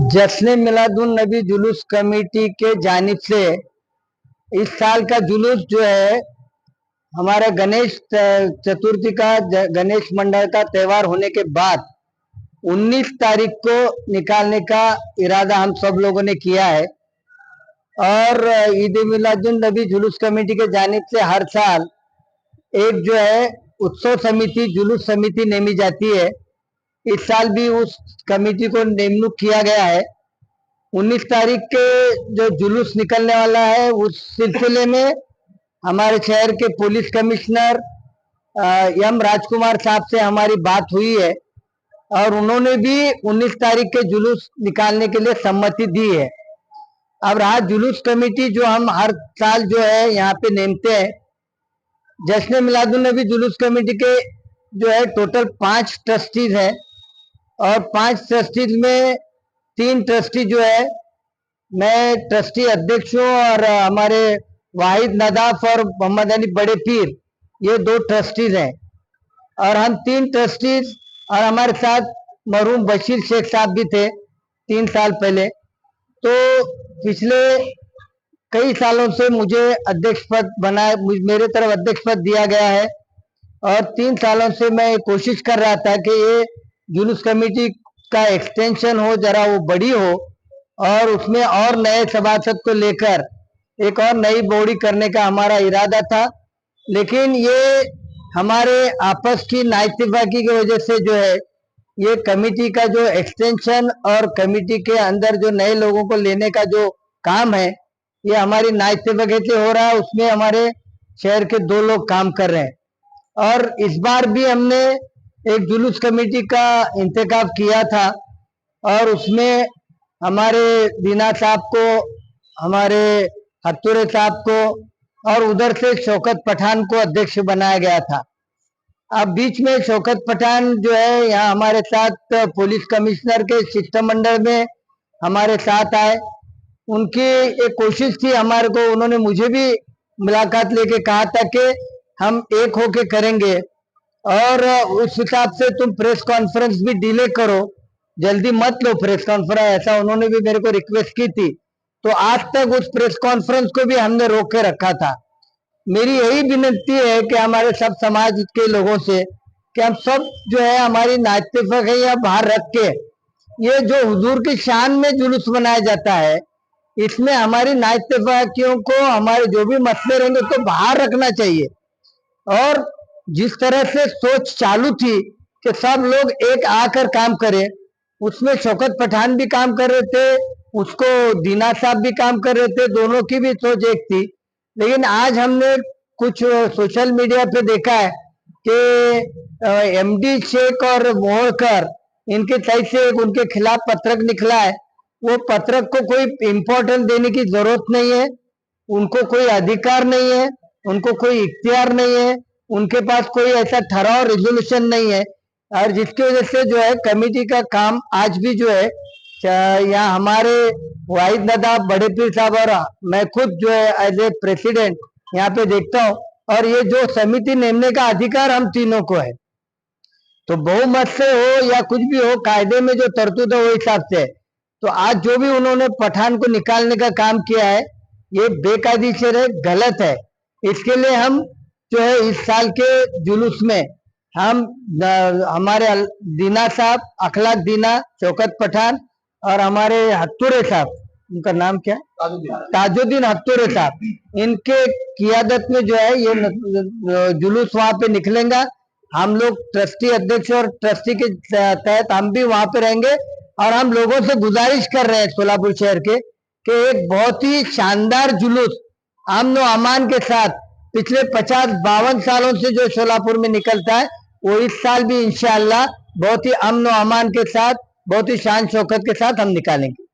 जश्न मिलादुन नबी जुलूस कमेटी के जानिब से इस साल का जुलूस जो है हमारा गणेश चतुर्थी का गणेश मंडल का त्यौहार होने के बाद 19 तारीख को निकालने का इरादा हम सब लोगों ने किया है। और ईद मिलादुन नबी जुलूस कमेटी के जानिब से हर साल एक जो है उत्सव समिति जुलूस समिति नेमी जाती है। इस साल भी उस कमेटी को नियुक्त किया गया है। 19 तारीख के जो जुलूस निकलने वाला है उस सिलसिले में हमारे शहर के पुलिस कमिश्नर एम राजकुमार साहब से हमारी बात हुई है और उन्होंने भी 19 तारीख के जुलूस निकालने के लिए सम्मति दी है। अब रहा जुलूस कमेटी जो हम हर साल जो है यहाँ पे नेमते हैं, जश्न मिलादुन नबी जुलूस कमेटी के जो है टोटल 5 ट्रस्टीज हैं और 5 ट्रस्टीज में 3 ट्रस्टी जो है, मैं ट्रस्टी अध्यक्ष हूँ और हमारे वाहिद नदाफ और मोहम्मद अली बड़े पीर ये 2 ट्रस्टीज हैं और हम 3 ट्रस्टीज और हमारे साथ मरहूम बशीर शेख साहब भी थे 3 साल पहले। तो पिछले कई सालों से मुझे अध्यक्ष पद बनाया, मेरे तरफ अध्यक्ष पद दिया गया है और 3 सालों से मैं कोशिश कर रहा था कि ये जुलूस कमेटी का एक्सटेंशन हो, जरा वो बड़ी हो और उसमें और नए सभासद को लेकर एक और नई बॉडी करने का हमारा इरादा था। लेकिन ये हमारे आपस की नाइतफाकी की वजह से जो है ये कमेटी का जो एक्सटेंशन और कमेटी के अंदर जो नए लोगों को लेने का जो काम है ये हमारी नाइतफाकी से हो रहा है। उसमें हमारे शहर के 2 लोग काम कर रहे हैं और इस बार भी हमने एक जुलूस कमेटी का इंतखाब किया था और उसमें हमारे दीना साहब को, हमारे हत्तुरे साहब को और उधर से शौकत पठान को अध्यक्ष बनाया गया था। अब बीच में शौकत पठान जो है यहाँ हमारे साथ पुलिस कमिश्नर के शिष्टमंडल में हमारे साथ आए। उनकी एक कोशिश थी हमारे को, उन्होंने मुझे भी मुलाकात लेके कहा था कि हम एक होके करेंगे और उस हिसाब से तुम प्रेस कॉन्फ्रेंस भी डिले करो, जल्दी मत लो प्रेस कॉन्फ्रेंस, ऐसा उन्होंने भी मेरे को रिक्वेस्ट की थी। तो आज तक उस प्रेस कॉन्फ्रेंस को भी हमने रोक के रखा था। मेरी यही विनती है कि हमारे सब समाज के लोगों से कि हम सब जो है हमारी नाइतफाकियां बाहर रख के ये जो हुजूर की शान में जुलूस मनाया जाता है इसमें हमारी नाइतफाकियों को, हमारे जो भी मसले रहेंगे तो बाहर रखना चाहिए। और जिस तरह से सोच चालू थी कि सब लोग एक आकर काम करें, उसमें शौकत पठान भी काम कर रहे थे, उसको दीना साहब भी काम कर रहे थे, दोनों की भी सोच एक थी। लेकिन आज हमने कुछ सोशल मीडिया पे देखा है कि एमडी शेख और मोहकर इनके साइड से उनके खिलाफ पत्रक निकला है। वो पत्रक को कोई इम्पोर्टेंस देने की जरूरत नहीं है, उनको कोई अधिकार नहीं है, उनको कोई इख्तियार नहीं है, उनके पास कोई ऐसा ठहराव रेजोल्यूशन नहीं है और जिसकी वजह से जो है कमेटी का काम आज भी जो है यहाँ हमारे वाहिद नदाफ बड़े पीर साहब और मैं खुद जो है एज ए प्रेसिडेंट यहाँ पे देखता हूँ और ये जो समिति नेमने का अधिकार हम तीनों को है। तो बहुमत से हो या कुछ भी हो, कायदे में जो तरतूद है वो हिसाब से है। तो आज जो भी उन्होंने पठान को निकालने का काम किया है ये बेकायदेशीर है, गलत है। इसके लिए हम जो है इस साल के जुलूस में हम हमारे दीना साहब, अखलाक दीना, शौकत पठान और हमारे हत्तुरे साहब, उनका नाम क्या है, ताजुद्दीन हत्तुरे साहब, इनके कियादत में जो है ये जुलूस वहां पे निकलेगा। हम लोग ट्रस्टी अध्यक्ष और ट्रस्टी के तहत हम भी वहां पे रहेंगे और हम लोगों से गुजारिश कर रहे हैं सोलापुर शहर के कि एक बहुत ही शानदार जुलूस अमन और अमान के साथ पिछले 50-52 सालों से जो सोलापुर में निकलता है वो इस साल भी इंशाअल्लाह बहुत ही अमन और अमान के साथ, बहुत ही शान शौकत के साथ हम निकालेंगे।